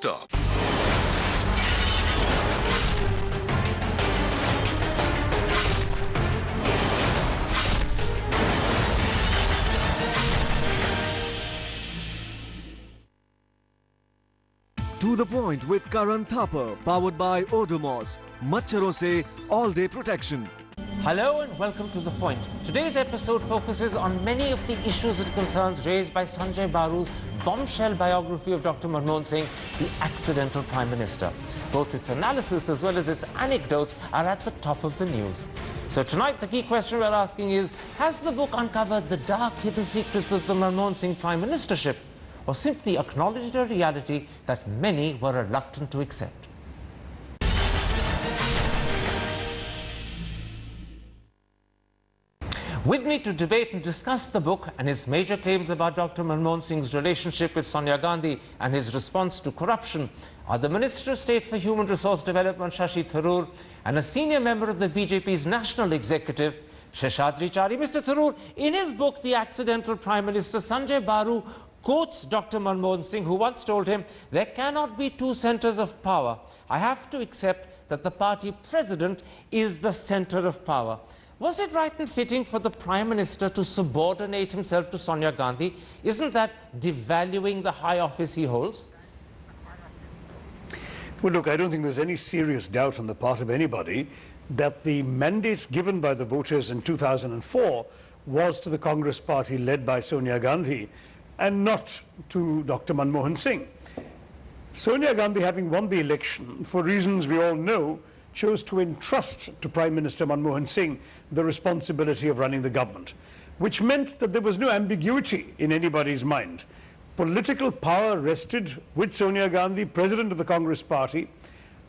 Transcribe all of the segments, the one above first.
stop. To the point with Karan Thapar, powered by Odomos. Machharon se all-day protection. Hello and welcome to The Point. Today's episode focuses on many of the issues and concerns raised by Sanjay Baru's bombshell biography of Dr. Manmohan Singh, the accidental Prime Minister. Both its analysis as well as its anecdotes are at the top of the news. So tonight the key question we're asking is, has the book uncovered the dark hidden secrets of the Manmohan Singh Prime Ministership, or simply acknowledged a reality that many were reluctant to accept? With me to debate and discuss the book and his major claims about Dr. Manmohan Singh's relationship with Sonia Gandhi and his response to corruption are the Minister of State for Human Resource Development, Shashi Tharoor, and a senior member of the BJP's National Executive, Seshadri Chari. Mr. Tharoor, in his book, The Accidental Prime Minister, Sanjay Baru quotes Dr. Manmohan Singh, who once told him, "There cannot be two centres of power. I have to accept that the party president is the centre of power." Was it right and fitting for the Prime Minister to subordinate himself to Sonia Gandhi? Isn't that devaluing the high office he holds? Well, look, I don't think there's any serious doubt on the part of anybody that the mandate given by the voters in 2004 was to the Congress party led by Sonia Gandhi and not to Dr. Manmohan Singh. Sonia Gandhi, having won the election, for reasons we all know, chose to entrust to Prime Minister Manmohan Singh the responsibility of running the government, which meant that there was no ambiguity in anybody's mind. Political power rested with Sonia Gandhi, President of the Congress Party,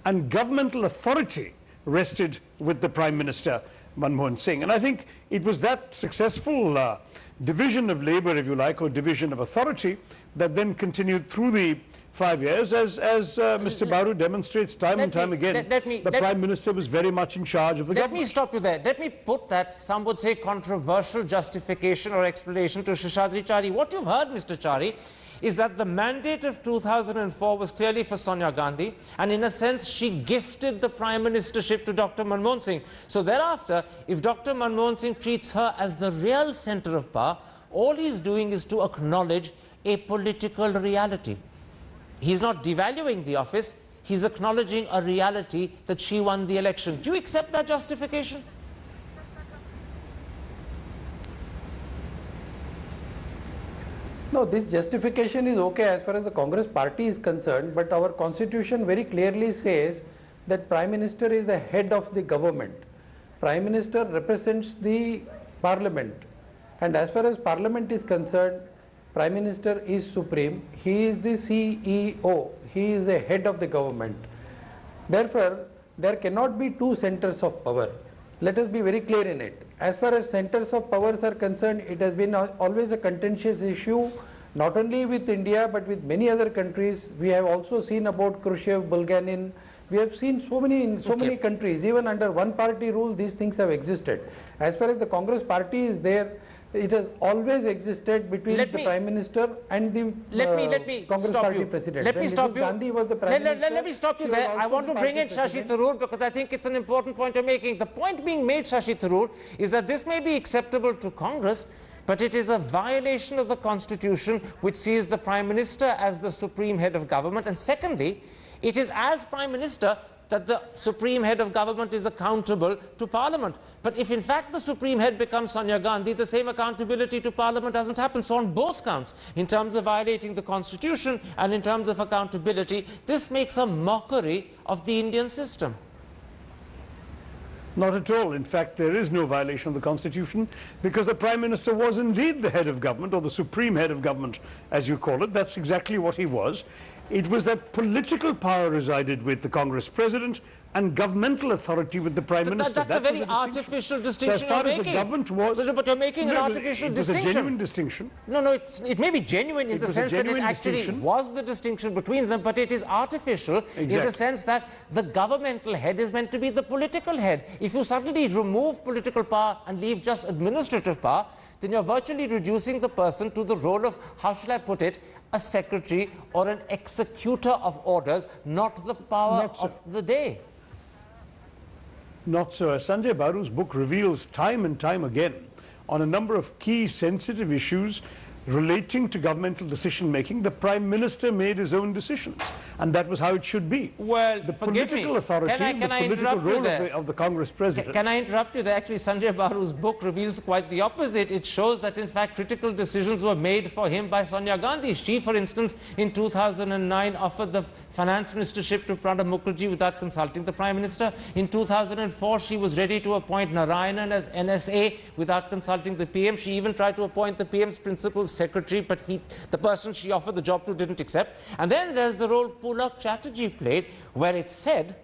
and governmental authority rested with the Prime Minister Manmohan Singh. And I think it was that successful division of labour, if you like, or division of authority that then continued through the 5 years, as Mr. Baru demonstrates time and time again. The Prime Minister was very much in charge of the government. Let me stop you there. Let me put that, some would say, controversial justification or explanation to Seshadri Chari. What you've heard, Mr. Chari, is that the mandate of 2004 was clearly for Sonia Gandhi, and in a sense she gifted the Prime Ministership to Dr. Manmohan Singh. So thereafter, if Dr. Manmohan Singh treats her as the real centre of power, all he's doing is to acknowledge a political reality. He's not devaluing the office, he's acknowledging a reality that she won the election. Do you accept that justification? No, this justification is okay as far as the Congress party is concerned, but our constitution very clearly says that Prime Minister is the head of the government. Prime Minister represents the Parliament, and as far as Parliament is concerned, Prime Minister is supreme. He is the CEO. He is the head of the government. Therefore, there cannot be two centers of power. Let us be very clear in it. As far as centers of powers are concerned, it has been always a contentious issue, not only with India but with many other countries. We have also seen about Khrushchev, Bulganin. We have seen so many in so many countries. Even under one party rule, these things have existed. As far as the Congress party is there, it has always existed between the Prime Minister and the Congress Party President. Let me stop you. Gandhi was the Prime Minister. Let me stop you there. I want to bring in Shashi Tharoor because I think it's an important point you're making. The point being made, Shashi Tharoor, is that this may be acceptable to Congress, but it is a violation of the Constitution which sees the Prime Minister as the supreme head of government. And secondly, it is as Prime Minister that the supreme head of government is accountable to Parliament. But if in fact the supreme head becomes Sonia Gandhi, the same accountability to Parliament doesn't happen. So on both counts, in terms of violating the Constitution and in terms of accountability, this makes a mockery of the Indian system. Not at all. In fact, there is no violation of the Constitution because the Prime Minister was indeed the head of government, or the supreme head of government, as you call it. That's exactly what he was. It was that political power resided with the Congress President and governmental authority with the Prime Minister. That's a very artificial distinction you're making. The government was, but you're making an artificial distinction. It was a genuine distinction. No, it may be genuine in the sense that it actually was the distinction between them, but it is artificial in the sense that the governmental head is meant to be the political head. If you suddenly remove political power and leave just administrative power, then you're virtually reducing the person to the role of, how shall I put it, a secretary or an executor of orders, not the power of the day. Not so. As Sanjay Baru's book reveals time and time again on a number of key sensitive issues relating to governmental decision making, the Prime Minister made his own decisions, and that was how it should be. Well, the forgive political me. authority, Can I the political role of the Congress President. Can I interrupt you there? Actually, Sanjay Baru's book reveals quite the opposite. It shows that, in fact, critical decisions were made for him by Sonia Gandhi. She, for instance, in 2009 offered the finance ministership to Pranab Mukherjee without consulting the Prime Minister. In 2004, she was ready to appoint Narayanan as NSA without consulting the PM. She even tried to appoint the PM's principal secretary, but the person she offered the job to didn't accept. And then there's the role Pulak Chatterjee played, where it's said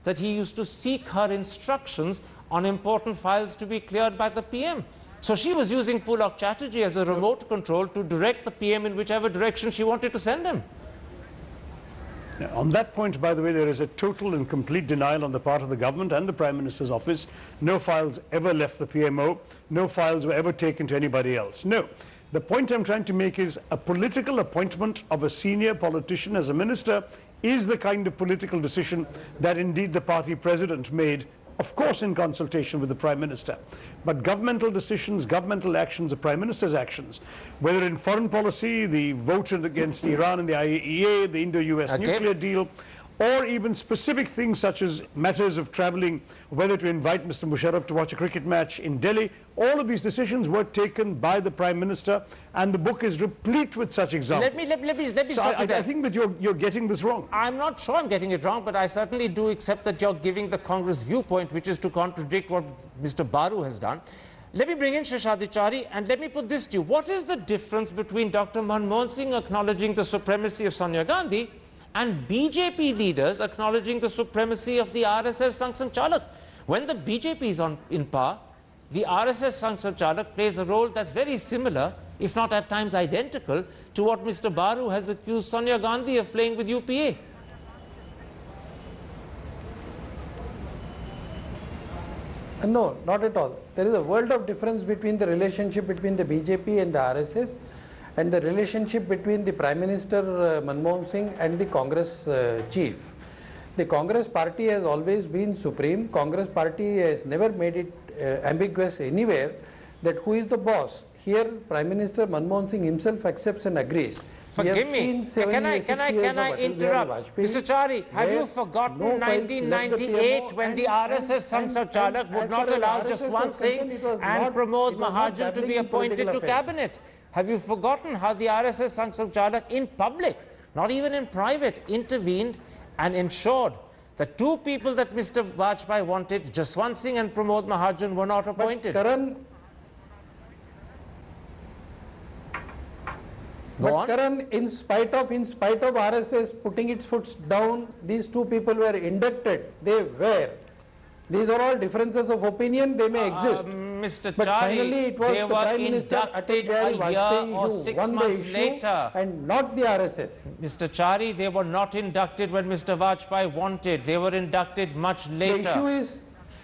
that he used to seek her instructions on important files to be cleared by the PM. So she was using Pulak Chatterjee as a remote control to direct the PM in whichever direction she wanted to send him. Now, on that point, by the way, there is a total and complete denial on the part of the government and the Prime Minister's office. No files ever left the PMO. No files were ever taken to anybody else. No. The point I'm trying to make is a political appointment of a senior politician as a minister is the kind of political decision that indeed the party president made, of course in consultation with the Prime Minister. But governmental decisions, governmental actions, the Prime Minister's actions, whether in foreign policy, the vote against Iran and the IAEA, the Indo-US nuclear deal, or even specific things such as matters of travelling, whether to invite Mr. Musharraf to watch a cricket match in Delhi, all of these decisions were taken by the Prime Minister, and the book is replete with such examples. Let me so stop you there. I think that you're getting this wrong. I'm not sure I'm getting it wrong, but I certainly do accept that you're giving the Congress viewpoint, which is to contradict what Mr. Baru has done. Let me bring in Sheshad Adhikari, and let me put this to you. What is the difference between Dr. Manmohan Singh acknowledging the supremacy of Sonia Gandhi and BJP leaders acknowledging the supremacy of the RSS Sangh Sanchalak? When the BJP is in power, the RSS Sangh Sanchalak plays a role that's very similar, if not at times identical, to what Mr. Baru has accused Sonia Gandhi of playing with UPA. No, not at all. There is a world of difference between the relationship between the BJP and the RSS and the relationship between the Prime Minister Manmohan Singh and the Congress chief. The Congress party has always been supreme. Congress party has never made it ambiguous anywhere that who is the boss. Here Prime Minister Manmohan Singh himself accepts and agrees. Forgive me, can I interrupt? Mr. Chari, have you forgotten 1998 when the RSS Sangh Sanchalak would not allow Jaswant Singh and Pramod Mahajan to be appointed to cabinet? Have you forgotten how the RSS Sangh Sanchalak in public, not even in private, intervened and ensured that two people that Mr. Vajpayee wanted, Jaswant Singh and Pramod Mahajan, were not appointed? Karan, in spite of RSS putting its foot down, these two people were inducted. They were. These are all differences of opinion. They may exist. Mr. But Chari, finally, it was they the were Prime Minister inducted a year or 6 months later, and not the RSS. Mr. Chari, they were not inducted when Mr. Vajpayee wanted. They were inducted much later.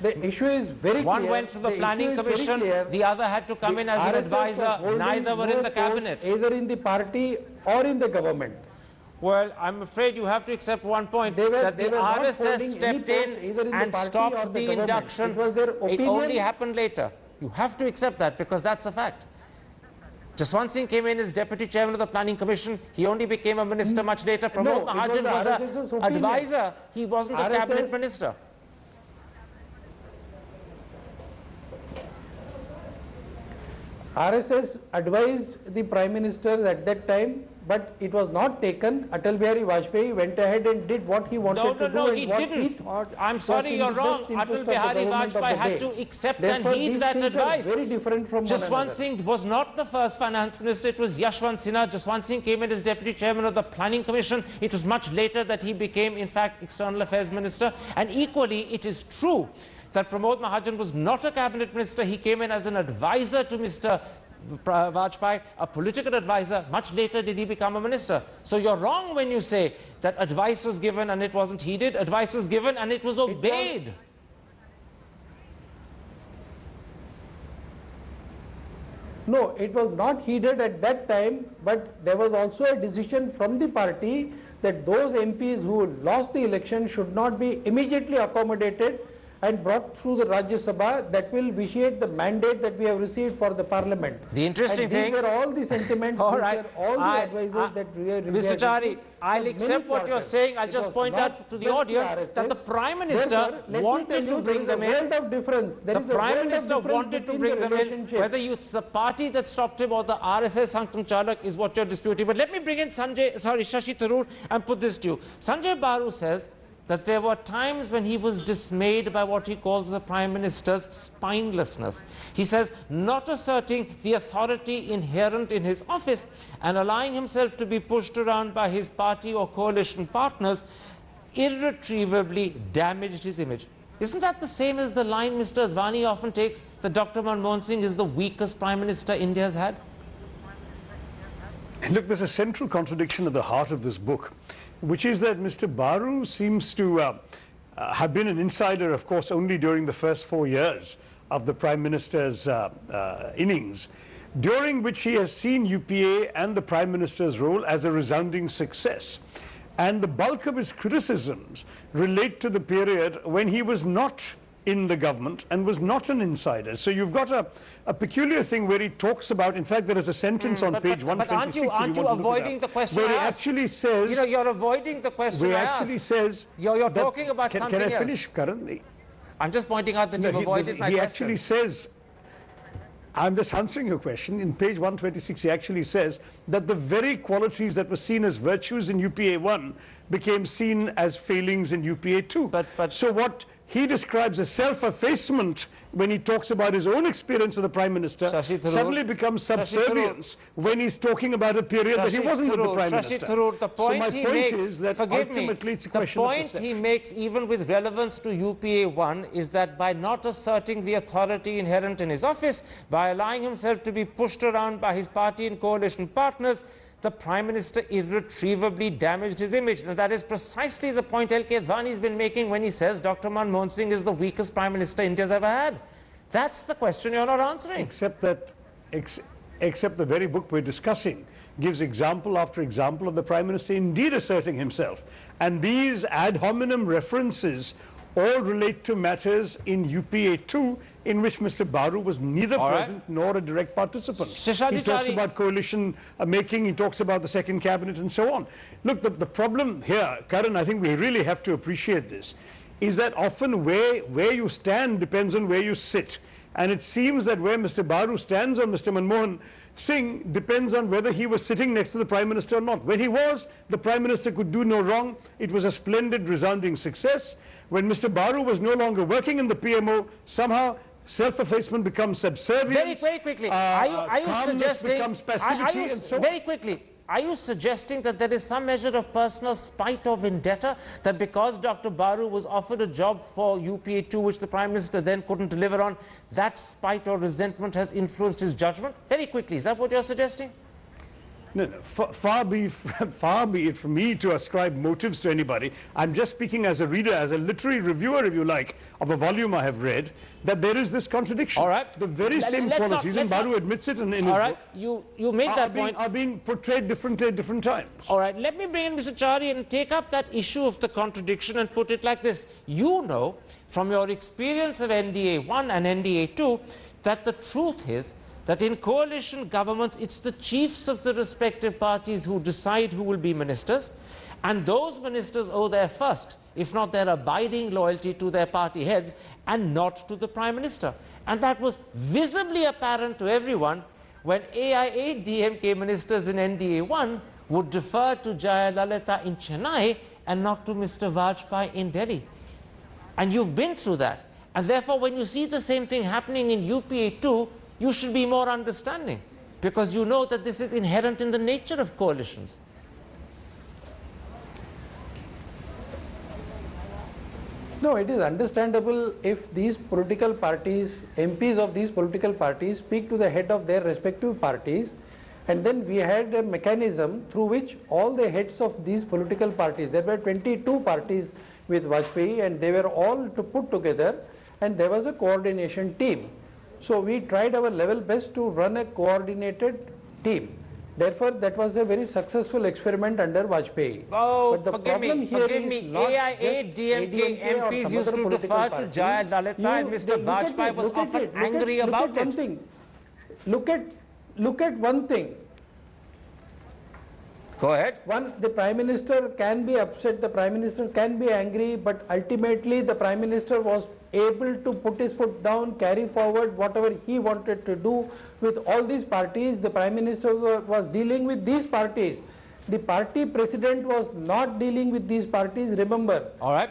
The issue is very clear. One went to the Planning Commission, the other had to come in as an advisor. Neither were in the cabinet. Either in the party or in the government. Well, I'm afraid you have to accept one point, that the RSS stepped in and stopped the induction. It only happened later. You have to accept that because that's a fact. Jaswant Singh came in as Deputy Chairman of the Planning Commission. He only became a minister much later. Pramod Mahajan was an advisor. He wasn't a cabinet minister. RSS advised the Prime Minister at that time, but it was not taken. Atal Bihari Vajpayee went ahead and did what he wanted to do. No, he didn't. I'm sorry, you're wrong. Atal Bihari Vajpayee had to accept and heed that advice. Very different from Jaswant Singh was not the first finance minister. It was Yashwant Sinha. Jaswant Singh came in as Deputy Chairman of the Planning Commission. It was much later that he became, in fact, External Affairs Minister. And equally, it is true that Pramod Mahajan was not a cabinet minister. He came in as an advisor to Mr. Vajpayee, a political advisor. Much later did he become a minister. So you're wrong when you say that advice was given and it wasn't heeded. Advice was given and it was obeyed. No, it was not heeded at that time, but there was also a decision from the party that those MPs who lost the election should not be immediately accommodated and brought through the Rajya Sabha. That will vitiate the mandate that we have received for the parliament. The interesting thing... These were all the sentiments, all these right. were all the advices that we have Mr. Chari, I'll accept what you're saying. I'll just point out to the audience that the Prime Minister wanted to bring them in. The Prime Minister wanted to bring them in. Whether it's the party that stopped him or the RSS Sanctum Chalak is what you're disputing. But let me bring in Shashi Tharoor and put this to you. Sanjay Baru says that there were times when he was dismayed by what he calls the Prime Minister's spinelessness. He says, not asserting the authority inherent in his office and allowing himself to be pushed around by his party or coalition partners irretrievably damaged his image. Isn't that the same as the line Mr. Advani often takes, that Dr. Manmohan Singh is the weakest Prime Minister India has had? Look, there's a central contradiction at the heart of this book, which is that Mr. Baru seems to have been an insider, of course, only during the first 4 years of the Prime Minister's innings, during which he has seen UPA and the Prime Minister's role as a resounding success. And the bulk of his criticisms relate to the period when he was not in the government and was not an insider. So you've got a peculiar thing where he talks about, in fact there is a sentence on page 126. But aren't you avoiding the question where I he asked? actually says... You know, you're avoiding the question where I he asked. actually says... You're talking about something else. Can I finish, Karan? I'm just pointing out that you've avoided my question. He actually says... I'm just answering your question. In page 126, he actually says that the very qualities that were seen as virtues in UPA 1 became seen as failings in UPA 2. So what he describes as self-effacement when he talks about his own experience with the Prime Minister suddenly becomes subservience when he's talking about a period that he wasn't with the Prime Minister. The point so my he point makes, is that forgive ultimately me, it's a the question of point he makes, even with relevance to UPA 1, is that by not asserting the authority inherent in his office, by allowing himself to be pushed around by his party and coalition partners, the Prime Minister irretrievably damaged his image. And that is precisely the point L.K. Advani has been making when he says Dr. Manmohan Singh is the weakest Prime Minister India's ever had. That's the question you're not answering. Except the very book we're discussing gives example after example of the Prime Minister indeed asserting himself. And these ad hominem references all relate to matters in UPA 2 in which Mr. Baru was neither present nor a direct participant. He talks about coalition making, he talks about the second cabinet and so on. Look, the problem here, Karan, I think we really have to appreciate this, is that often where you stand depends on where you sit. And it seems that where Mr. Baru stands on Mr. Manmohan Singh depends on whether he was sitting next to the Prime Minister or not. When he was, the Prime Minister could do no wrong. It was a splendid, resounding success. When Mr. Baru was no longer working in the PMO, somehow self-effacement becomes subservience. Very quickly, are you suggesting... becomes passivity and so on. Very quickly, are you suggesting that there is some measure of personal spite or vendetta, that because Dr. Baru was offered a job for UPA 2, which the Prime Minister then couldn't deliver on, that spite or resentment has influenced his judgment? Very quickly, is that what you're suggesting? No, far be it from me to ascribe motives to anybody. I'm just speaking as a reader, as a literary reviewer, if you like, of a volume I have read, that there is this contradiction. All right. The very same qualities, and Baru admits it in his book, you made that point. Are being portrayed differently at different times. All right, let me bring in Mr. Chari and take up that issue of the contradiction and put it like this. You know, from your experience of NDA 1 and NDA 2, that the truth is that in coalition governments, it's the chiefs of the respective parties who decide who will be ministers, and those ministers owe their first, if not their abiding loyalty, to their party heads and not to the Prime Minister. And that was visibly apparent to everyone when AIA-DMK ministers in NDA 1 would defer to Jayalalitha in Chennai and not to Mr. Vajpayee in Delhi. And you've been through that. And therefore, when you see the same thing happening in UPA 2, you should be more understanding, because you know that this is inherent in the nature of coalitions. No, it is understandable if these political parties, MPs of these political parties, speak to the head of their respective parties, and then we had a mechanism through which all the heads of these political parties, there were 22 parties with Vajpayee, and they were all put together, and there was a coordination team. So we tried our level best to run a coordinated team. Therefore, that was a very successful experiment under Vajpayee. Oh, But the forgive problem me, here forgive is me. not AIA, just DMK ADMK or MPs some used other to political defer to party. Jaya Lalita, and Mr. Look at Vajpayee it, was look at often it, look at- angry look about at one it. thing. Look at one thing. Go ahead. One, the Prime Minister can be upset, the Prime Minister can be angry, but ultimately the Prime Minister was able to put his foot down, carry forward whatever he wanted to do with all these parties. The Prime Minister was dealing with these parties. The party president was not dealing with these parties, remember. All right.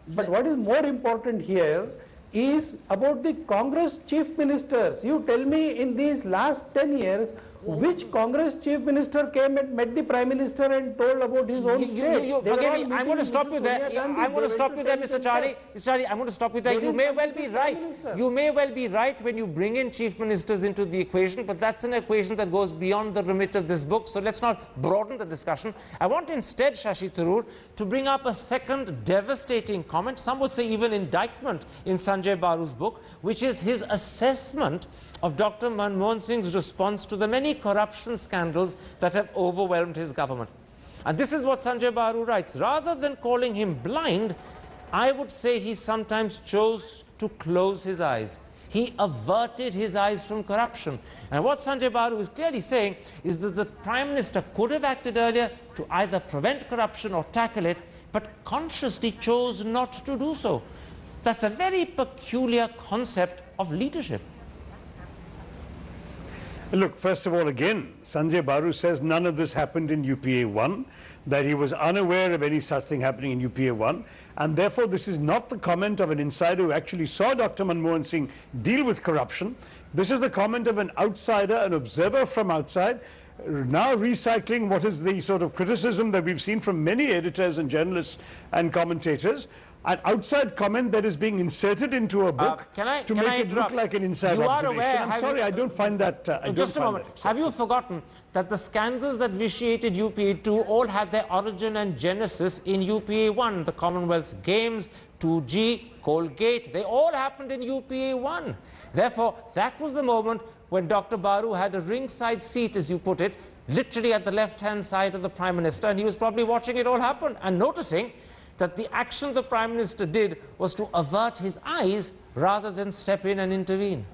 But what is more important here is about the Congress chief ministers. You tell me, in these last 10 years, which Congress chief minister came and met the Prime Minister and told about his own state? They were Forgive all me, I'm going to meeting stop Mrs. you there. Sonia Gandhi. I'm going to They stop went you to there, tell Mr. Charlie. Mr. Charlie, I'm going to stop you there. They You didn't may well consult be the Prime right. Minister. You may well be right when you bring in chief ministers into the equation, but that's an equation that goes beyond the remit of this book. So let's not broaden the discussion. I want instead, Shashi Tharoor, to bring up a second devastating comment, some would say even indictment, in Sanjay Baru's book, which is his assessment of Dr. Manmohan Singh's response to the many corruption scandals that have overwhelmed his government. And this is what Sanjay Baru writes. Rather than calling him blind, I would say he sometimes chose to close his eyes. He averted his eyes from corruption. And what Sanjay Baru is clearly saying is that the Prime Minister could have acted earlier to either prevent corruption or tackle it, but consciously chose not to do so. That's a very peculiar concept of leadership. Look, first of all, again, Sanjay Baru says none of this happened in UPA 1, that he was unaware of any such thing happening in UPA 1, and therefore this is not the comment of an insider who actually saw Dr. Manmohan Singh deal with corruption. This is the comment of an outsider, an observer from outside, now recycling what is the sort of criticism that we've seen from many editors and journalists and commentators. An outside comment that is being inserted into a book to make it look like an inside You are observation. aware, I'm sorry, I don't find that. Just a moment. Have you forgotten that the scandals that vitiated UPA 2 all had their origin and genesis in UPA 1? The Commonwealth Games, 2G, Colgate, they all happened in UPA 1. Therefore, that was the moment when Dr. Baru had a ringside seat, as you put it, literally at the left-hand side of the Prime Minister, and he was probably watching it all happen and noticing that the action the Prime Minister did was to avert his eyes rather than step in and intervene.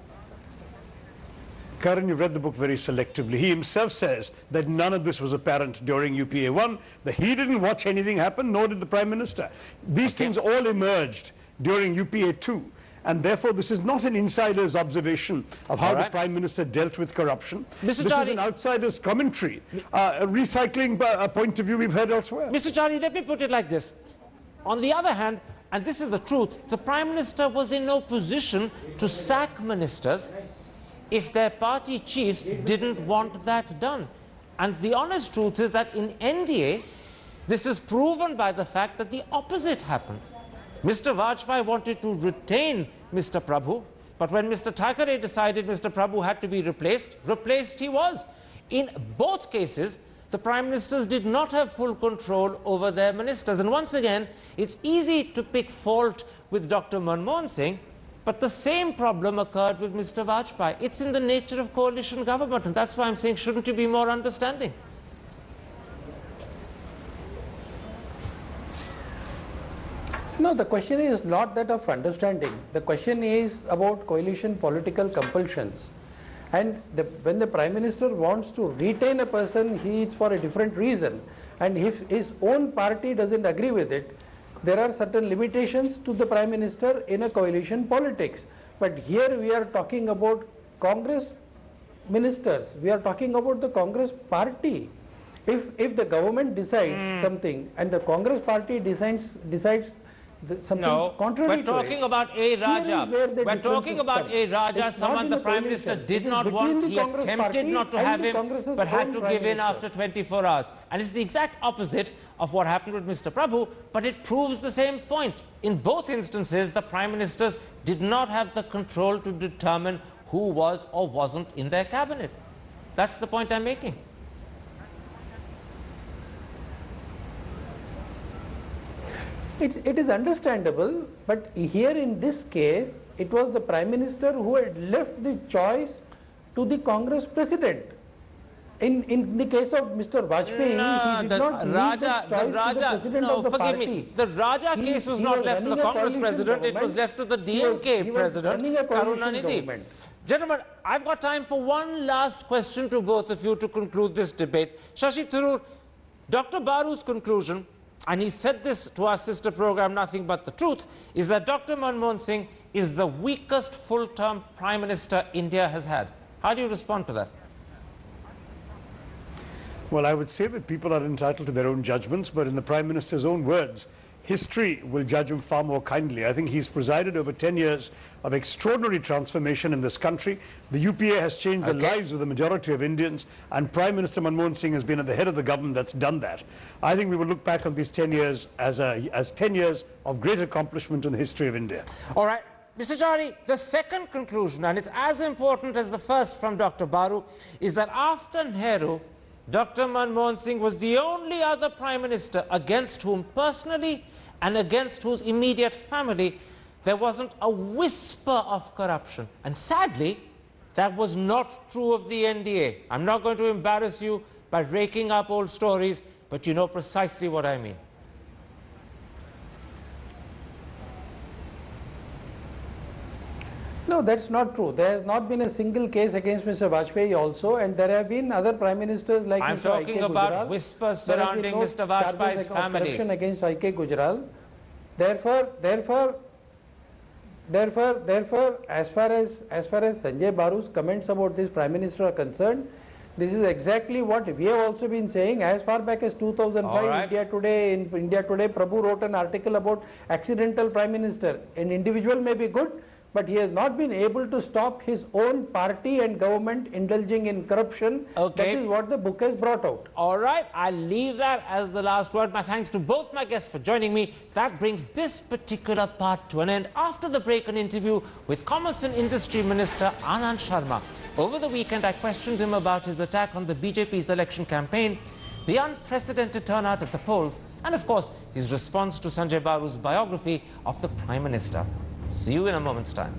Karan, you've read the book very selectively. He himself says that none of this was apparent during UPA 1, that he didn't watch anything happen, nor did the Prime Minister. These things all emerged during UPA 2, and therefore this is not an insider's observation of how the Prime Minister dealt with corruption. This is an outsider's commentary, recycling a point of view we've heard elsewhere. Mr. Chari, let me put it like this. On the other hand, and this is the truth, the Prime Minister was in no position to sack ministers if their party chiefs didn't want that done. And the honest truth is that in NDA, this is proven by the fact that the opposite happened. Mr. Vajpayee wanted to retain Mr. Prabhu, but when Mr. Thackeray decided Mr. Prabhu had to be replaced he was. In both cases, the Prime Ministers did not have full control over their ministers. And once again, it's easy to pick fault with Dr. Manmohan Singh, but the same problem occurred with Mr. Vajpayee. It's in the nature of coalition government, and that's why I'm saying, shouldn't you be more understanding? No, the question is not that of understanding. The question is about coalition political compulsions. And when the Prime Minister wants to retain a person, he is for a different reason. And if his own party doesn't agree with it, there are certain limitations to the Prime Minister in a coalition politics. But here we are talking about Congress ministers. We are talking about the Congress party. If the government decides something and the Congress party decides something contrary we're talking about A. Raja. We're talking about A. Raja, someone the Prime Minister did not want. He attempted not to have him, but had to give in after 24 hours. And it's the exact opposite of what happened with Mr. Prabhu, but it proves the same point. In both instances, the Prime Ministers did not have the control to determine who was or wasn't in their cabinet. That's the point I'm making. It is understandable, but here in this case, it was the Prime Minister who had left the choice to the Congress President. In the case of Mr. Vajpayee, he did not leave the choice to the President of the party. Me. The Raja case was not left to the Congress President, it was left to the DMK President, Karunanidhi. Gentlemen, I've got time for one last question to both of you to conclude this debate. Shashi Tharoor, Dr. Baru's conclusion, and he said this to our sister program, Nothing But the Truth, is that Dr. Manmohan Singh is the weakest full-term Prime Minister India has had. How do you respond to that? Well, I would say that people are entitled to their own judgments, but in the Prime Minister's own words, history will judge him far more kindly. I think he's presided over 10 years of extraordinary transformation in this country. The UPA has changed the lives of the majority of Indians, and Prime Minister Manmohan Singh has been at the head of the government that's done that. I think we will look back on these 10 years as 10 years of great accomplishment in the history of India. All right. Mr. Jani, the second conclusion, and it's as important as the first from Dr. Baru, is that after Nehru, Dr. Manmohan Singh was the only other Prime Minister against whom personally and against whose immediate family there wasn't a whisper of corruption. And sadly, that was not true of the NDA. I'm not going to embarrass you by raking up old stories, but you know precisely what I mean. No, that's not true. There has not been a single case against Mr. Vajpayee also, and there have been other Prime Ministers like I'm Mr. talking about Gujral. whispers surrounding Mr. Vajpayee's family. Corruption against I.K. Gujral. Therefore, as far as Sanjay Baru's comments about this Prime Minister are concerned, this is exactly what we have also been saying as far back as 2005. Right. India Today, Prabhu wrote an article about accidental Prime Minister. An individual may be good, but he has not been able to stop his own party and government indulging in corruption. Okay. That is what the book has brought out. All right, I'll leave that as the last word. My thanks to both my guests for joining me. That brings this particular part to an end. After the break, an interview with Commerce and Industry Minister Anand Sharma. Over the weekend, I questioned him about his attack on the BJP's election campaign, the unprecedented turnout at the polls, and of course, his response to Sanjay Baru's biography of the Prime Minister. See you in a moment's time.